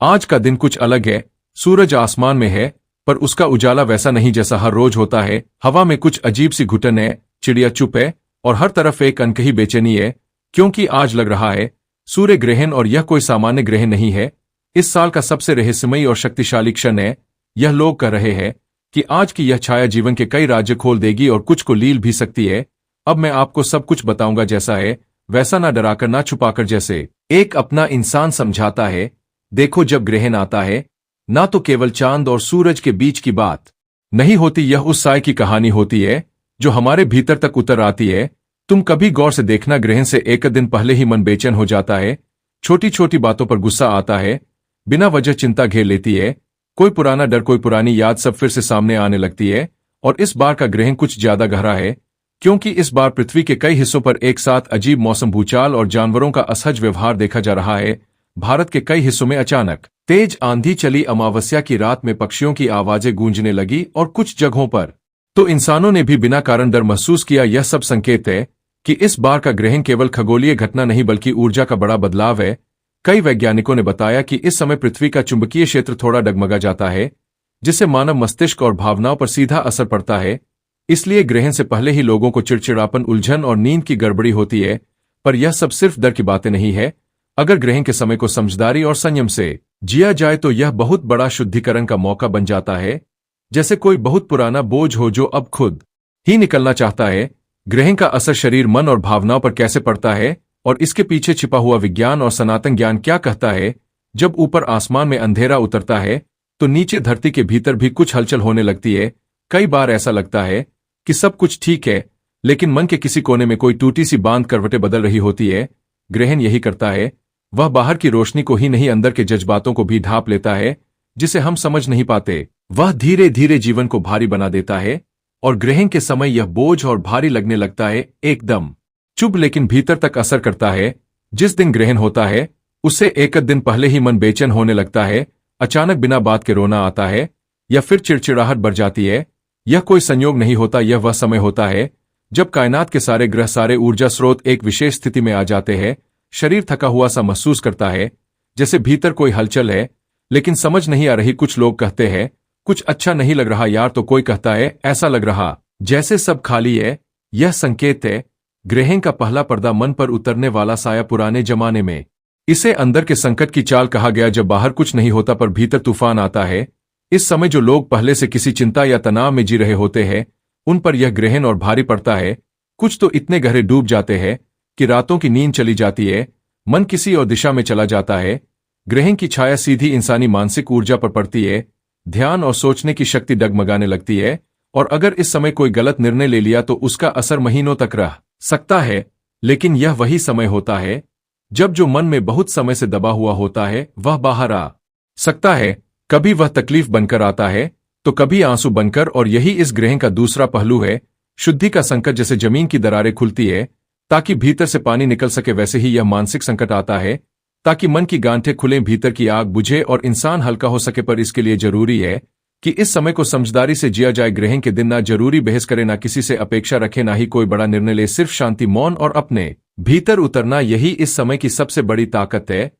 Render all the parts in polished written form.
आज का दिन कुछ अलग है। सूरज आसमान में है, पर उसका उजाला वैसा नहीं जैसा हर रोज होता है। हवा में कुछ अजीब सी घुटन है, चिड़िया चुप है और हर तरफ एक अनकही बेचैनी है, क्योंकि आज लग रहा है सूर्य ग्रहण, और यह कोई सामान्य ग्रहण नहीं है। इस साल का सबसे रहस्यमयी और शक्तिशाली क्षण है। यह लोग कह रहे हैं कि आज की यह छाया जीवन के कई राज्य खोल देगी और कुछ को लील भी सकती है। अब मैं आपको सब कुछ बताऊंगा, जैसा है वैसा, ना डराकर ना छुपाकर, जैसे एक अपना इंसान समझाता है। देखो, जब ग्रहण आता है ना तो केवल चांद और सूरज के बीच की बात नहीं होती, यह उस साय की कहानी होती है जो हमारे भीतर तक उतर आती है। तुम कभी गौर से देखना, ग्रहण से एक दिन पहले ही मन बेचैन हो जाता है। छोटी छोटी बातों पर गुस्सा आता है, बिना वजह चिंता घेर लेती है। कोई पुराना डर, कोई पुरानी याद सब फिर से सामने आने लगती है। और इस बार का ग्रहण कुछ ज्यादा गहरा है, क्योंकि इस बार पृथ्वी के कई हिस्सों पर एक साथ अजीब मौसम, भूचाल और जानवरों का असहज व्यवहार देखा जा रहा है। भारत के कई हिस्सों में अचानक तेज आंधी चली, अमावस्या की रात में पक्षियों की आवाजें गूंजने लगी और कुछ जगहों पर तो इंसानों ने भी बिना कारण डर महसूस किया। यह सब संकेत है कि इस बार का ग्रहण केवल खगोलीय घटना नहीं बल्कि ऊर्जा का बड़ा बदलाव है। कई वैज्ञानिकों ने बताया कि इस समय पृथ्वी का चुंबकीय क्षेत्र थोड़ा डगमगा जाता है, जिससे मानव मस्तिष्क और भावनाओं पर सीधा असर पड़ता है। इसलिए ग्रहण से पहले ही लोगों को चिड़चिड़ापन, उलझन और नींद की गड़बड़ी होती है। पर यह सब सिर्फ डर की बातें नहीं है। अगर ग्रहण के समय को समझदारी और संयम से जिया जाए तो यह बहुत बड़ा शुद्धिकरण का मौका बन जाता है, जैसे कोई बहुत पुराना बोझ हो जो अब खुद ही निकलना चाहता है। ग्रहण का असर शरीर, मन और भावनाओं पर कैसे पड़ता है, और इसके पीछे छिपा हुआ विज्ञान और सनातन ज्ञान क्या कहता है। जब ऊपर आसमान में अंधेरा उतरता है तो नीचे धरती के भीतर भी कुछ हलचल होने लगती है। कई बार ऐसा लगता है कि सब कुछ ठीक है, लेकिन मन के किसी कोने में कोई टूटी सी बांध करवटें बदल रही होती है। ग्रहण यही करता है, वह बाहर की रोशनी को ही नहीं, अंदर के जज्बातों को भी ढांप लेता है, जिसे हम समझ नहीं पाते। वह धीरे धीरे जीवन को भारी बना देता है, और ग्रहण के समय यह बोझ और भारी लगने लगता है, एकदम चुप, लेकिन भीतर तक असर करता है। जिस दिन ग्रहण होता है उससे एक दिन पहले ही मन बेचैन होने लगता है। अचानक बिना बात के रोना आता है या फिर चिड़चिड़ाहट बढ़ जाती है। यह कोई संयोग नहीं होता, यह वह समय होता है जब कायनात के सारे ग्रह, सारे ऊर्जा स्रोत एक विशेष स्थिति में आ जाते हैं। शरीर थका हुआ सा महसूस करता है, जैसे भीतर कोई हलचल है, लेकिन समझ नहीं आ रही। कुछ लोग कहते हैं कुछ अच्छा नहीं लग रहा यार, तो कोई कहता है ऐसा लग रहा जैसे सब खाली है। यह संकेत है ग्रहण का पहला पर्दा, मन पर उतरने वाला साया। पुराने जमाने में इसे अंदर के संकट की चाल कहा गया, जब बाहर कुछ नहीं होता पर भीतर तूफान आता है। इस समय जो लोग पहले से किसी चिंता या तनाव में जी रहे होते हैं, उन पर यह ग्रहण और भारी पड़ता है। कुछ तो इतने गहरे डूब जाते हैं कि रातों की नींद चली जाती है, मन किसी और दिशा में चला जाता है। ग्रहण की छाया सीधी इंसानी मानसिक ऊर्जा पर पड़ती है, ध्यान और सोचने की शक्ति डगमगाने लगती है। और अगर इस समय कोई गलत निर्णय ले लिया तो उसका असर महीनों तक रह सकता है। लेकिन यह वही समय होता है जब जो मन में बहुत समय से दबा हुआ होता है वह बाहर आ सकता है। कभी वह तकलीफ बनकर आता है तो कभी आंसू बनकर, और यही इस ग्रहण का दूसरा पहलू है, शुद्धि का संकट। जैसे जमीन की दरारें खुलती है ताकि भीतर से पानी निकल सके, वैसे ही यह मानसिक संकट आता है ताकि मन की गांठें खुलें, भीतर की आग बुझे और इंसान हल्का हो सके। पर इसके लिए जरूरी है कि इस समय को समझदारी से जिया जाए। ग्रहण के दिन ना जरूरी बहस करे, ना किसी से अपेक्षा रखे, ना ही कोई बड़ा निर्णय ले, सिर्फ शांति, मौन और अपने भीतर उतरना। यही इस समय की सबसे बड़ी ताकत है।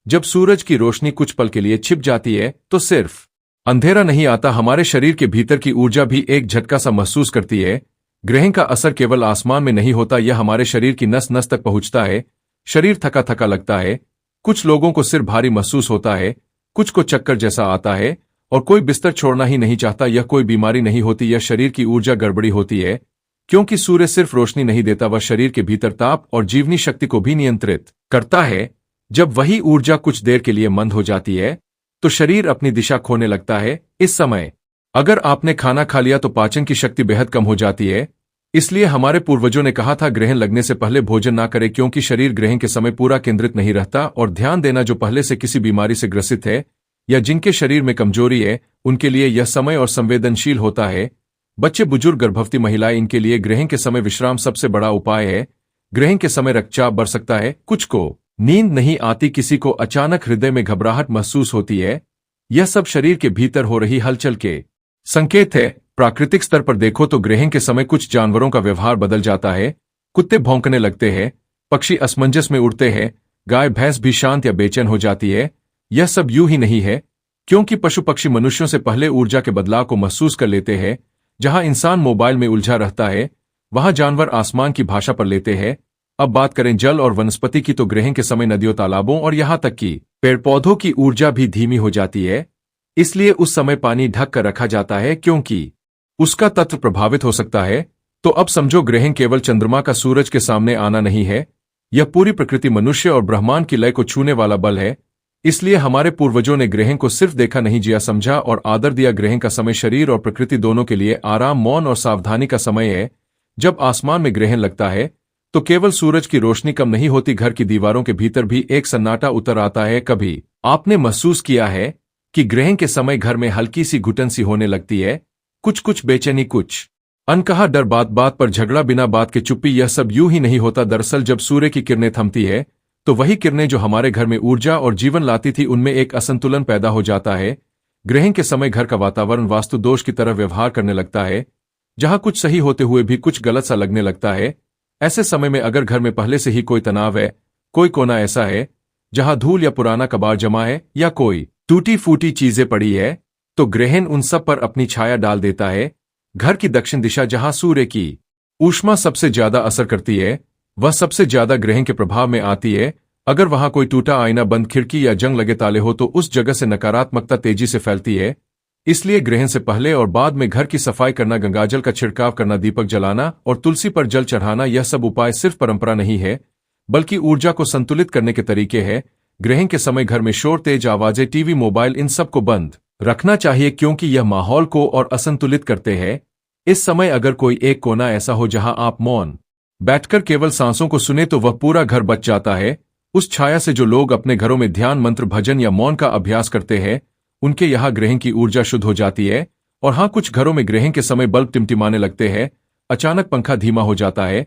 जब सूरज की रोशनी कुछ पल के लिए छिप जाती है तो सिर्फ अंधेरा नहीं आता, हमारे शरीर के भीतर की ऊर्जा भी एक झटका सा महसूस करती है। ग्रहण का असर केवल आसमान में नहीं होता, यह हमारे शरीर की नस नस तक पहुंचता है। शरीर थका थका लगता है, कुछ लोगों को सिर भारी महसूस होता है, कुछ को चक्कर जैसा आता है, और कोई बिस्तर छोड़ना ही नहीं चाहता। यह कोई बीमारी नहीं होती, यह शरीर की ऊर्जा गड़बड़ी होती है, क्योंकि सूर्य सिर्फ रोशनी नहीं देता, वह शरीर के भीतर ताप और जीवनी शक्ति को भी नियंत्रित करता है। जब वही ऊर्जा कुछ देर के लिए मंद हो जाती है तो शरीर अपनी दिशा खोने लगता है। इस समय अगर आपने खाना खा लिया तो पाचन की शक्ति बेहद कम हो जाती है। इसलिए हमारे पूर्वजों ने कहा था ग्रहण लगने से पहले भोजन ना करें, क्योंकि शरीर ग्रहण के समय पूरा केंद्रित नहीं रहता। और ध्यान देना, जो पहले से किसी बीमारी से ग्रसित है या जिनके शरीर में कमजोरी है, उनके लिए यह समय और संवेदनशील होता है। बच्चे, बुजुर्ग, गर्भवती महिलाएं, इनके लिए ग्रहण के समय विश्राम सबसे बड़ा उपाय है। ग्रहण के समय रक्तचाप बढ़ सकता है, कुछ को नींद नहीं आती, किसी को अचानक हृदय में घबराहट महसूस होती है। यह सब शरीर के भीतर हो रही हलचल के संकेत है। प्राकृतिक स्तर पर देखो तो ग्रहण के समय कुछ जानवरों का व्यवहार बदल जाता है। कुत्ते भौंकने लगते हैं, पक्षी असमंजस में उड़ते हैं, गाय भैंस भी शांत या बेचैन हो जाती है। यह सब यूं ही नहीं है, क्योंकि पशु पक्षी मनुष्यों से पहले ऊर्जा के बदलाव को महसूस कर लेते हैं। जहां इंसान मोबाइल में उलझा रहता है, वहां जानवर आसमान की भाषा पर लेते हैं। अब बात करें जल और वनस्पति की, तो ग्रहण के समय नदियों, तालाबों और यहां तक कि पेड़ पौधों की ऊर्जा भी धीमी हो जाती है। इसलिए उस समय पानी ढक कर रखा जाता है, क्योंकि उसका तत्व प्रभावित हो सकता है। तो अब समझो, ग्रहण केवल चंद्रमा का सूरज के सामने आना नहीं है, यह पूरी प्रकृति, मनुष्य और ब्रह्मांड की लय को छूने वाला बल है। इसलिए हमारे पूर्वजों ने ग्रहण को सिर्फ देखा नहीं, जिया, समझा और आदर दिया। ग्रहण का समय शरीर और प्रकृति दोनों के लिए आराम, मौन और सावधानी का समय है। जब आसमान में ग्रहण लगता है तो केवल सूरज की रोशनी कम नहीं होती, घर की दीवारों के भीतर भी एक सन्नाटा उतर आता है। कभी आपने महसूस किया है कि ग्रहण के समय घर में हल्की सी घुटन सी होने लगती है, कुछ कुछ बेचैनी, कुछ अनकहा डर, बात बात पर झगड़ा, बिना बात के चुप्पी। यह सब यूं ही नहीं होता। दरअसल जब सूर्य की किरणें थमती है, तो वही किरणें जो हमारे घर में ऊर्जा और जीवन लाती थी, उनमें एक असंतुलन पैदा हो जाता है। ग्रहण के समय घर का वातावरण वास्तु दोष की तरह व्यवहार करने लगता है, जहां कुछ सही होते हुए भी कुछ गलत सा लगने लगता है। ऐसे समय में अगर घर में पहले से ही कोई तनाव है, कोई कोना ऐसा है जहां धूल या पुराना कबाड़ जमा है, या कोई टूटी फूटी चीजें पड़ी है, तो ग्रहण उन सब पर अपनी छाया डाल देता है। घर की दक्षिण दिशा, जहां सूर्य की ऊष्मा सबसे ज्यादा असर करती है, वह सबसे ज्यादा ग्रहण के प्रभाव में आती है। अगर वहां कोई टूटा आईना, बंद खिड़की या जंग लगे ताले हो, तो उस जगह से नकारात्मकता तेजी से फैलती है। इसलिए ग्रहण से पहले और बाद में घर की सफाई करना, गंगाजल का छिड़काव करना, दीपक जलाना और तुलसी पर जल चढ़ाना, यह सब उपाय सिर्फ परंपरा नहीं है, बल्कि ऊर्जा को संतुलित करने के तरीके हैं। ग्रहण के समय घर में शोर, तेज आवाजें, टीवी, मोबाइल, इन सब को बंद रखना चाहिए, क्योंकि यह माहौल को और असंतुलित करते हैं। इस समय अगर कोई एक कोना ऐसा हो जहां आप मौन बैठकर केवल सांसों को सुने, तो वह पूरा घर बच जाता है। उस छाया से जो लोग अपने घरों में ध्यान, मंत्र, भजन या मौन का अभ्यास करते हैं, उनके यहाँ ग्रहण की ऊर्जा शुद्ध हो जाती है। और हाँ, कुछ घरों में ग्रहण के समय बल्ब टिमटिमाने लगते हैं, अचानक पंखा धीमा हो जाता है।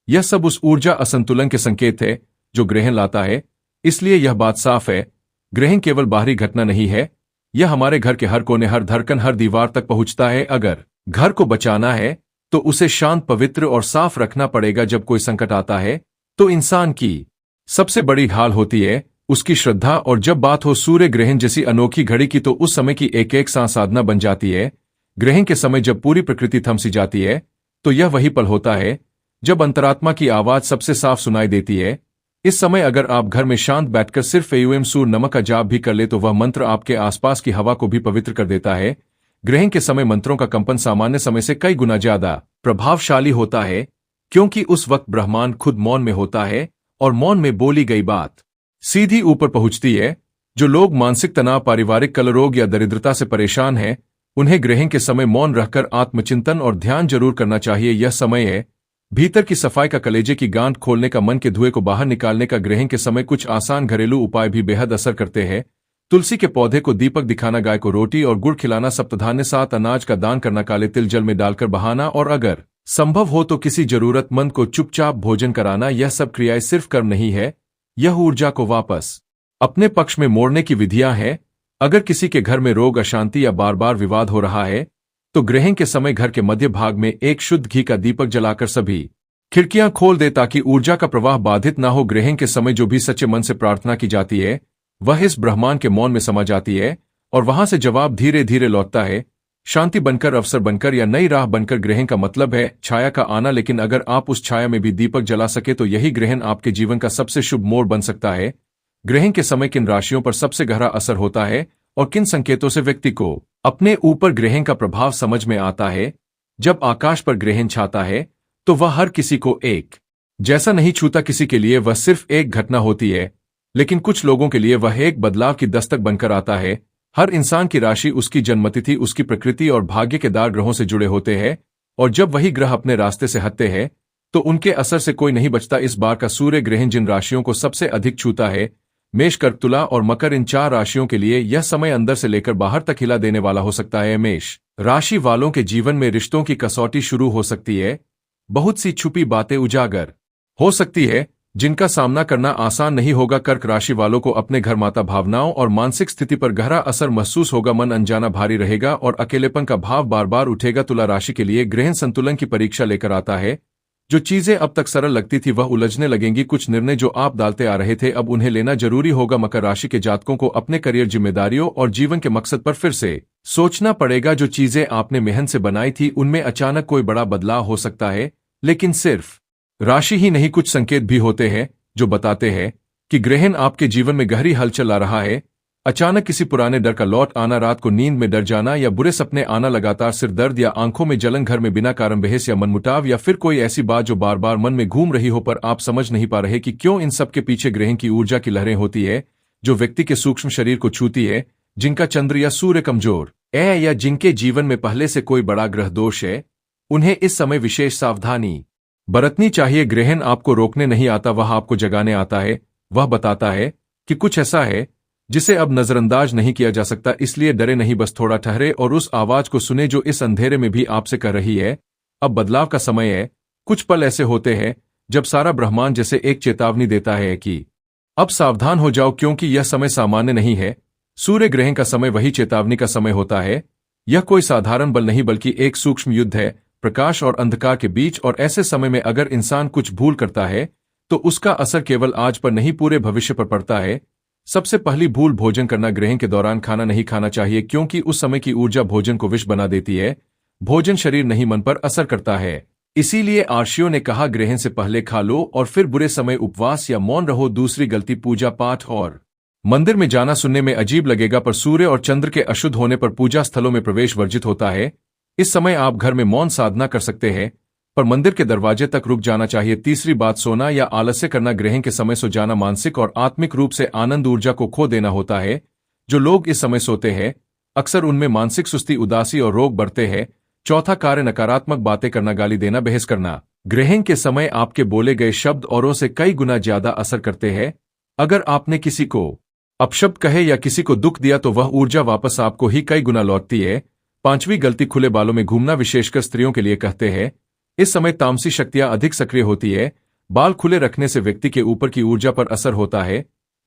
यह सब उस ऊर्जा असंतुलन के संकेत है जो ग्रहण लाता है। इसलिए यह बात साफ है, ग्रहण केवल बाहरी घटना नहीं है, यह हमारे घर के हर कोने, हर धड़कन, हर दीवार तक पहुंचता है। अगर घर को बचाना है तो उसे शांत, पवित्र और साफ रखना पड़ेगा। जब कोई संकट आता है तो इंसान की सबसे बड़ी ढाल होती है उसकी श्रद्धा। और जब बात हो सूर्य ग्रहण जैसी अनोखी घड़ी की, तो उस समय की एक एक सांस साधना बन जाती है। ग्रहण के समय जब पूरी प्रकृति थम सी जाती है, तो यह वही पल होता है जब अंतरात्मा की आवाज सबसे साफ सुनाई देती है। इस समय अगर आप घर में शांत बैठकर सिर्फ एम सूर्य नमक का जाप भी कर ले, तो वह मंत्र आपके आसपास की हवा को भी पवित्र कर देता है। ग्रहण के समय मंत्रों का कंपन सामान्य समय से कई गुना ज्यादा प्रभावशाली होता है, क्योंकि उस वक्त ब्रह्मांड खुद मौन में होता है और मौन में बोली गई बात सीधी ऊपर पहुंचती है। जो लोग मानसिक तनाव, पारिवारिक कलह, या दरिद्रता से परेशान हैं, उन्हें ग्रहण के समय मौन रहकर आत्मचिंतन और ध्यान जरूर करना चाहिए। यह समय है भीतर की सफाई का, कलेजे की गांठ खोलने का, मन के धुएं को बाहर निकालने का। ग्रहण के समय कुछ आसान घरेलू उपाय भी बेहद असर करते हैं। तुलसी के पौधे को दीपक दिखाना, गाय को रोटी और गुड़ खिलाना, सप्तधान्य 7 अनाज का दान करना, काले तिल जल में डालकर बहाना, और अगर संभव हो तो किसी जरूरतमंद को चुपचाप भोजन कराना। यह सब क्रियाएं सिर्फ कर्म नहीं है, यह ऊर्जा को वापस अपने पक्ष में मोड़ने की विधियां हैं। अगर किसी के घर में रोग, अशांति या बार बार विवाद हो रहा है, तो ग्रहण के समय घर के मध्य भाग में एक शुद्ध घी का दीपक जलाकर सभी खिड़कियां खोल दे, ताकि ऊर्जा का प्रवाह बाधित ना हो। ग्रहण के समय जो भी सच्चे मन से प्रार्थना की जाती है, वह इस ब्रह्मांड के मौन में समा जाती है, और वहां से जवाब धीरे धीरे लौटता है, शांति बनकर, अवसर बनकर, या नई राह बनकर। ग्रहण का मतलब है छाया का आना, लेकिन अगर आप उस छाया में भी दीपक जला सके, तो यही ग्रहण आपके जीवन का सबसे शुभ मोड़ बन सकता है। ग्रहण के समय किन राशियों पर सबसे गहरा असर होता है और किन संकेतों से व्यक्ति को अपने ऊपर ग्रहण का प्रभाव समझ में आता है? जब आकाश पर ग्रहण छाता है, तो वह हर किसी को एक जैसा नहीं छूता। किसी के लिए वह सिर्फ एक घटना होती है, लेकिन कुछ लोगों के लिए वह एक बदलाव की दस्तक बनकर आता है। हर इंसान की राशि, उसकी जन्मतिथि, उसकी प्रकृति और भाग्य के दार ग्रहों से जुड़े होते हैं, और जब वही ग्रह अपने रास्ते से हटते हैं, तो उनके असर से कोई नहीं बचता। इस बार का सूर्य ग्रहण जिन राशियों को सबसे अधिक छूता है, मेष, कर्क, तुला और मकर, इन 4 राशियों के लिए यह समय अंदर से लेकर बाहर तक हिला देने वाला हो सकता है। मेष राशि वालों के जीवन में रिश्तों की कसौटी शुरू हो सकती है। बहुत सी छुपी बातें उजागर हो सकती है, जिनका सामना करना आसान नहीं होगा। कर्क राशि वालों को अपने घर, माता, भावनाओं और मानसिक स्थिति पर गहरा असर महसूस होगा। मन अनजाना भारी रहेगा और अकेलेपन का भाव बार बार उठेगा। तुला राशि के लिए ग्रहण संतुलन की परीक्षा लेकर आता है। जो चीजें अब तक सरल लगती थी वह उलझने लगेंगी। कुछ निर्णय जो आप डालते आ रहे थे अब उन्हें लेना जरूरी होगा। मकर राशि के जातकों को अपने करियर, जिम्मेदारियों और जीवन के मकसद पर फिर से सोचना पड़ेगा। जो चीजें आपने मेहनत से बनाई थी उनमें अचानक कोई बड़ा बदलाव हो सकता है, लेकिन सिर्फ राशि ही नहीं, कुछ संकेत भी होते हैं जो बताते हैं कि ग्रहण आपके जीवन में गहरी हलचल ला रहा है। अचानक किसी पुराने डर का लौट आना, रात को नींद में डर जाना या बुरे सपने आना, लगातार सिर दर्द या आंखों में जलन, घर में बिना कारण बहस या मनमुटाव, या फिर कोई ऐसी बात जो बार बार मन में घूम रही हो पर आप समझ नहीं पा रहे कि क्यों। इन सब के पीछे ग्रहण की ऊर्जा की लहरें होती है जो व्यक्ति के सूक्ष्म शरीर को छूती है। जिनका चंद्र या सूर्य कमजोर है या जिनके जीवन में पहले से कोई बड़ा ग्रह दोष है, उन्हें इस समय विशेष सावधानी बरतनी चाहिए। ग्रहण आपको रोकने नहीं आता, वह आपको जगाने आता है। वह बताता है कि कुछ ऐसा है जिसे अब नजरअंदाज नहीं किया जा सकता। इसलिए डरे नहीं, बस थोड़ा ठहरे और उस आवाज को सुने जो इस अंधेरे में भी आपसे कह रही है अब बदलाव का समय है। कुछ पल ऐसे होते हैं जब सारा ब्रह्मांड जैसे एक चेतावनी देता है कि अब सावधान हो जाओ, क्योंकि यह समय सामान्य नहीं है। सूर्य ग्रहण का समय वही चेतावनी का समय होता है। यह कोई साधारण बल नहीं बल्कि एक सूक्ष्म युद्ध है, प्रकाश और अंधकार के बीच। और ऐसे समय में अगर इंसान कुछ भूल करता है तो उसका असर केवल आज पर नहीं पूरे भविष्य पर पड़ता है। सबसे पहली भूल, भोजन करना। ग्रहण के दौरान खाना नहीं खाना चाहिए क्योंकि उस समय की ऊर्जा भोजन को विष बना देती है। भोजन शरीर नहीं मन पर असर करता है। इसीलिए आर्षियों ने कहा ग्रहण से पहले खा लो और फिर बुरे समय उपवास या मौन रहो। दूसरी गलती, पूजा पाठ और मंदिर में जाना। सुनने में अजीब लगेगा पर सूर्य और चंद्र के अशुद्ध होने पर पूजा स्थलों में प्रवेश वर्जित होता है। इस समय आप घर में मौन साधना कर सकते हैं पर मंदिर के दरवाजे तक रुक जाना चाहिए। तीसरी बात, सोना या आलस्य करना। ग्रहण के समय सो जाना मानसिक और आत्मिक रूप से आनंद, ऊर्जा को खो देना होता है। जो लोग इस समय सोते हैं अक्सर उनमें मानसिक सुस्ती, उदासी और रोग बढ़ते हैं। चौथा कार्य, नकारात्मक बातें करना, गाली देना, बहस करना। ग्रहण के समय आपके बोले गए शब्द औरों से कई गुना ज्यादा असर करते हैं। अगर आपने किसी को अपशब्द कहे या किसी को दुख दिया तो वह ऊर्जा वापस आपको ही कई गुना लौटती है। पांचवी गलती, खुले बालों में घूमना, विशेषकर स्त्रियों के लिए कहते हैं इस समय तामसी शक्तियां अधिक सक्रिय होती है। बाल खुले रखने से व्यक्ति के ऊपर की ऊर्जा पर असर होता है,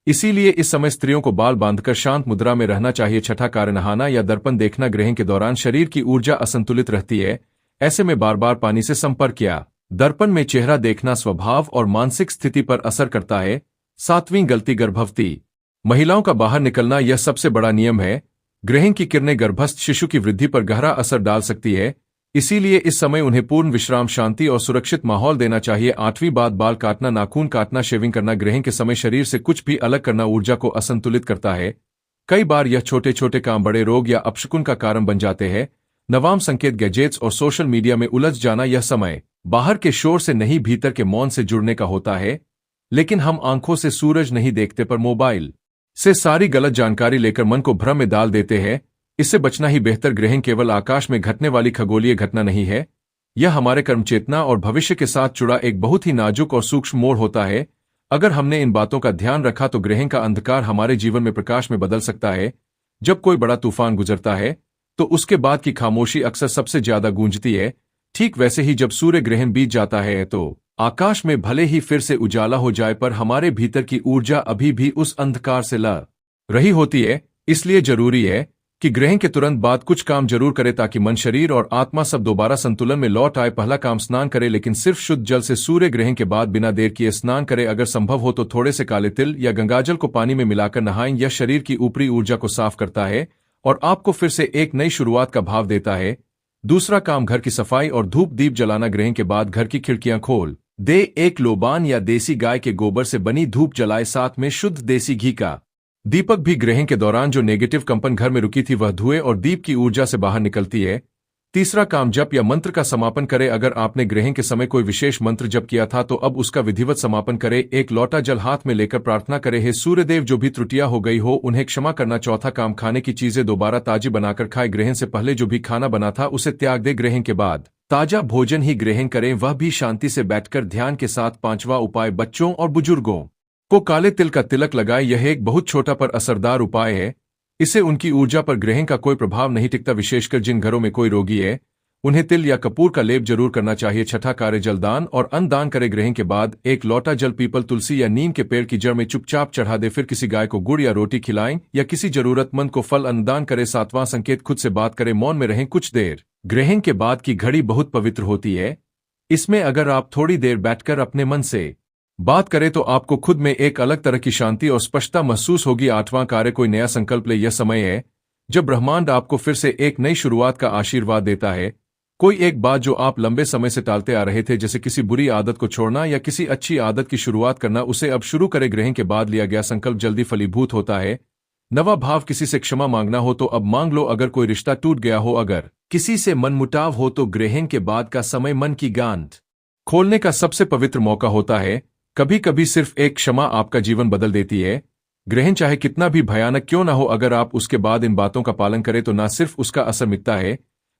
इसीलिए इस समय स्त्रियों को बाल बांधकर शांत मुद्रा में रहना चाहिए। छठा कार्य, नहाना या दर्पण देखना। ग्रहण के दौरान शरीर की ऊर्जा असंतुलित रहती है, ऐसे में बार बार पानी से संपर्क या दर्पण में चेहरा देखना स्वभाव और मानसिक स्थिति पर असर करता है। सातवीं गलती, गर्भवती महिलाओं का बाहर निकलना। यह सबसे बड़ा नियम है। ग्रहण की किरणें गर्भस्थ शिशु की वृद्धि पर गहरा असर डाल सकती है, इसीलिए इस समय उन्हें पूर्ण विश्राम, शांति और सुरक्षित माहौल देना चाहिए। आठवीं बात, बाल काटना, नाखून काटना, शेविंग करना। ग्रहण के समय शरीर से कुछ भी अलग करना ऊर्जा को असंतुलित करता है। कई बार यह छोटे छोटे काम बड़े रोग या अपशकुन का कारण बन जाते हैं। नवाम संकेत, गैजेट्स और सोशल मीडिया में उलझ जाना। यह समय बाहर के शोर से नहीं भीतर के मौन से जुड़ने का होता है, लेकिन हम आंखों से सूरज नहीं देखते पर मोबाइल से सारी गलत जानकारी लेकर मन को भ्रम में डाल देते हैं। इससे बचना ही बेहतर। ग्रहण केवल आकाश में घटने वाली खगोलीय घटना नहीं है, यह हमारे कर्म, चेतना और भविष्य के साथ जुड़ा एक बहुत ही नाजुक और सूक्ष्म मोड़ होता है। अगर हमने इन बातों का ध्यान रखा तो ग्रहण का अंधकार हमारे जीवन में प्रकाश में बदल सकता है। जब कोई बड़ा तूफान गुजरता है तो उसके बाद की खामोशी अक्सर सबसे ज्यादा गूंजती है। ठीक वैसे ही जब सूर्य ग्रहण बीत जाता है तो आकाश में भले ही फिर से उजाला हो जाए पर हमारे भीतर की ऊर्जा अभी भी उस अंधकार से लड़ रही होती है। इसलिए जरूरी है कि ग्रहण के तुरंत बाद कुछ काम जरूर करे ताकि मन, शरीर और आत्मा सब दोबारा संतुलन में लौट आए। पहला काम, स्नान करे, लेकिन सिर्फ शुद्ध जल से। सूर्य ग्रहण के बाद बिना देर किए स्नान करे। अगर संभव हो तो थोड़े से काले तिल या गंगाजल को पानी में मिलाकर नहाएं। यह शरीर की ऊपरी ऊर्जा को साफ करता है और आपको फिर से एक नई शुरुआत का भाव देता है। दूसरा काम, घर की सफाई और धूप दीप जलाना। ग्रहण के बाद घर की खिड़कियां खोल दे, एक लोबान या देसी गाय के गोबर से बनी धूप जलाए, साथ में शुद्ध देसी घी का दीपक भी। ग्रहण के दौरान जो नेगेटिव कंपन घर में रुकी थी वह धुएं और दीप की ऊर्जा से बाहर निकलती है। तीसरा काम, जप या मंत्र का समापन करे। अगर आपने ग्रहण के समय कोई विशेष मंत्र जप किया था तो अब उसका विधिवत समापन करे। एक लोटा जल हाथ में लेकर प्रार्थना करे, हे सूर्यदेव, जो भी त्रुटियां हो गई हो उन्हें क्षमा करना। चौथा काम, खाने की चीजें दोबारा ताजी बनाकर खाए। ग्रहण से पहले जो भी खाना बना था उसे त्याग दे। ग्रहण के बाद ताजा भोजन ही ग्रहण करें, वह भी शांति से बैठकर ध्यान के साथ। पांचवा उपाय, बच्चों और बुजुर्गों को काले तिल का तिलक लगाए। यह एक बहुत छोटा पर असरदार उपाय है, इससे उनकी ऊर्जा पर ग्रहण का कोई प्रभाव नहीं टिकता। विशेषकर जिन घरों में कोई रोगी है उन्हें तिल या कपूर का लेप जरूर करना चाहिए। छठा कार्य, जलदान और अन्नदान करे। ग्रहण के बाद एक लोटा जल पीपल, तुलसी या नीम के पेड़ की जड़ में चुपचाप चढ़ा दे। फिर किसी गाय को गुड़ या रोटी खिलाएं या किसी जरूरतमंद को फल अन्नदान करे। सातवां संकेत, खुद से बात करें, मौन में रहें कुछ देर। ग्रहण के बाद की घड़ी बहुत पवित्र होती है, इसमें अगर आप थोड़ी देर बैठकर अपने मन से बात करें तो आपको खुद में एक अलग तरह की शांति और स्पष्टता महसूस होगी। आठवां कार्य, कोई नया संकल्प ले। यह समय है जब ब्रह्मांड आपको फिर से एक नई शुरुआत का आशीर्वाद देता है। कोई एक बात जो आप लंबे समय से टालते आ रहे थे, जैसे किसी बुरी आदत को छोड़ना या किसी अच्छी आदत की शुरुआत करना, उसे अब शुरू करें। ग्रहण के बाद लिया गया संकल्प जल्दी फलीभूत होता है। नवा भाव, किसी से क्षमा मांगना हो तो अब मांग लो। अगर कोई रिश्ता टूट गया हो, अगर किसी से मनमुटाव हो, तो ग्रहण के बाद का समय मन की गांठ खोलने का सबसे पवित्र मौका होता है। कभी कभी सिर्फ एक क्षमा आपका जीवन बदल देती है। ग्रहण चाहे कितना भी भयानक क्यों ना हो, अगर आप उसके बाद इन बातों का पालन करें तो न सिर्फ उसका असर मिटता है,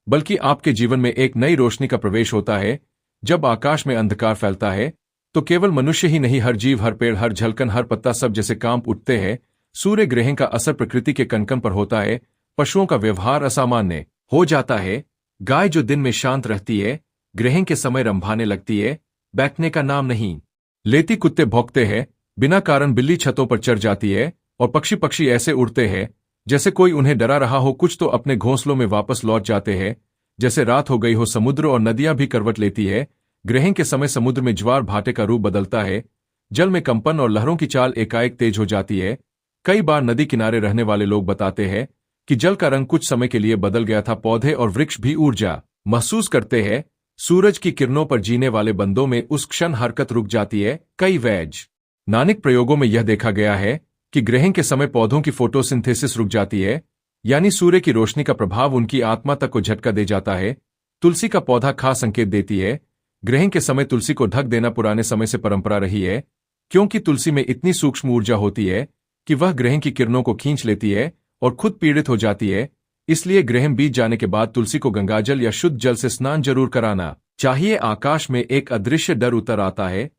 बल्कि आपके जीवन में एक नई रोशनी का प्रवेश होता है। जब आकाश में अंधकार फैलता है तो केवल मनुष्य ही नहीं, हर जीव, हर पेड़, हर झलकन, हर पत्ता, सब जैसे कांप उठते हैं। सूर्य ग्रहण का असर प्रकृति के कणकण पर होता है। पशुओं का व्यवहार असामान्य हो जाता है। गाय जो दिन में शांत रहती है, ग्रहण के समय रंभाने लगती है, बैठने का नाम नहीं लेती। कुत्ते भौंकते हैं बिना कारण, बिल्ली छतों पर चढ़ जाती है और पक्षी ऐसे उड़ते हैं जैसे कोई उन्हें डरा रहा हो। कुछ तो अपने घोंसलों में वापस लौट जाते हैं जैसे रात हो गई हो। समुद्र और नदियां भी करवट लेती है। ग्रहण के समय समुद्र में ज्वार भाटे का रूप बदलता है। जल में कंपन और लहरों की चाल एकाएक तेज हो जाती है। कई बार नदी किनारे रहने वाले लोग बताते हैं कि जल का रंग कुछ समय के लिए बदल गया था। पौधे और वृक्ष भी ऊर्जा महसूस करते हैं। सूरज की किरणों पर जीने वाले बंदों में उस क्षण हरकत रुक जाती है। कई वैज्ञानिक प्रयोगों में यह देखा गया है कि ग्रहण के समय पौधों की फोटोसिंथेसिस रुक जाती है, यानी सूर्य की रोशनी का प्रभाव उनकी आत्मा तक को झटका दे जाता है। तुलसी का पौधा खास संकेत देती है। ग्रहण के समय तुलसी को ढक देना पुराने समय से परंपरा रही है, क्योंकि तुलसी में इतनी सूक्ष्म ऊर्जा होती है कि वह ग्रहण की किरणों को खींच लेती है और खुद पीड़ित हो जाती है। इसलिए ग्रहण बीत जाने के बाद तुलसी को गंगाजल या शुद्ध जल से स्नान जरूर कराना चाहिए। आकाश में एक अदृश्य डर उतर आता है।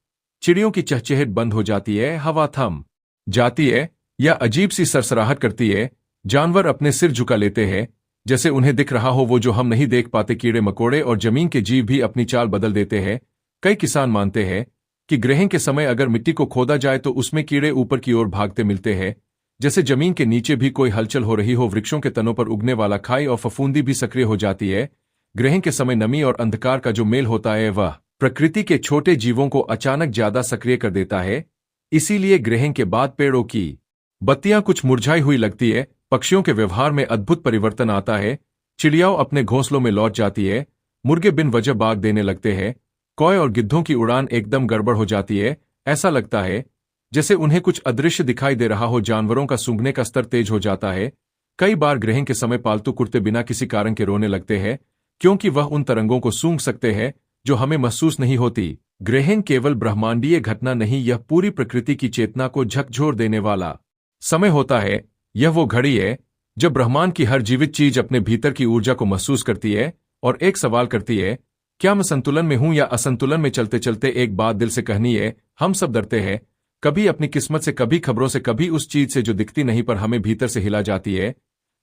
चिड़ियों की चहचहाहट बंद हो जाती है, हवा थम जाती है या अजीब सी सरसराहट करती है। जानवर अपने सिर झुका लेते हैं जैसे उन्हें दिख रहा हो वो जो हम नहीं देख पाते। कीड़े मकोड़े और जमीन के जीव भी अपनी चाल बदल देते हैं। कई किसान मानते हैं कि ग्रहण के समय अगर मिट्टी को खोदा जाए तो उसमें कीड़े ऊपर की ओर भागते मिलते हैं, जैसे जमीन के नीचे भी कोई हलचल हो रही हो। वृक्षों के तनों पर उगने वाला खाई और फफूंदी भी सक्रिय हो जाती है। ग्रहण के समय नमी और अंधकार का जो मेल होता है वह प्रकृति के छोटे जीवों को अचानक ज्यादा सक्रिय कर देता है। इसीलिए ग्रहण के बाद पेड़ों की बत्तियां कुछ मुरझाई हुई लगती है। पक्षियों के व्यवहार में अद्भुत परिवर्तन आता है। चिड़ियाओं अपने घोंसलों में लौट जाती है। मुर्गे बिन वजह बाग देने लगते हैं। कौए और गिद्धों की उड़ान एकदम गड़बड़ हो जाती है। ऐसा लगता है जैसे उन्हें कुछ अदृश्य दिखाई दे रहा हो। जानवरों का सूंघने का स्तर तेज हो जाता है। कई बार ग्रहण के समय पालतू कुत्ते बिना किसी कारण के रोने लगते हैं, क्योंकि वह उन तरंगों को सूंघ सकते हैं जो हमें महसूस नहीं होती। ग्रहण केवल ब्रह्मांडीय घटना नहीं, यह पूरी प्रकृति की चेतना को झकझोर देने वाला समय होता है। यह वो घड़ी है जब ब्रह्मांड की हर जीवित चीज अपने भीतर की ऊर्जा को महसूस करती है और एक सवाल करती है, क्या मैं संतुलन में हूं या असंतुलन में। चलते चलते एक बात दिल से कहनी है, हम सब डरते हैं, कभी अपनी किस्मत से, कभी खबरों से, कभी उस चीज से जो दिखती नहीं पर हमें भीतर से हिला जाती है।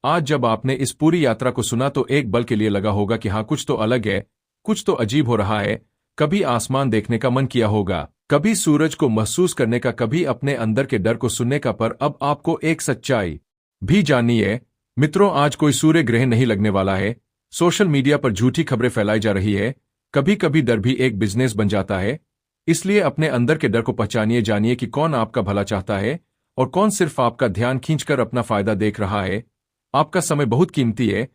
आज जब आपने इस पूरी यात्रा को सुना तो एक पल के लिए लगा होगा कि हाँ, कुछ तो अलग है, कुछ तो अजीब हो रहा है। कभी आसमान देखने का मन किया होगा, कभी सूरज को महसूस करने का, कभी अपने अंदर के डर को सुनने का, पर अब आपको एक सच्चाई भी जाननी है। मित्रों, आज कोई सूर्य ग्रहण नहीं लगने वाला है। सोशल मीडिया पर झूठी खबरें फैलाई जा रही है। कभी कभी डर भी एक बिजनेस बन जाता है। इसलिए अपने अंदर के डर को पहचानिए, जानिए कि कौन आपका भला चाहता है और कौन सिर्फ आपका ध्यान खींचकर अपना फायदा देख रहा है। आपका समय बहुत कीमती है।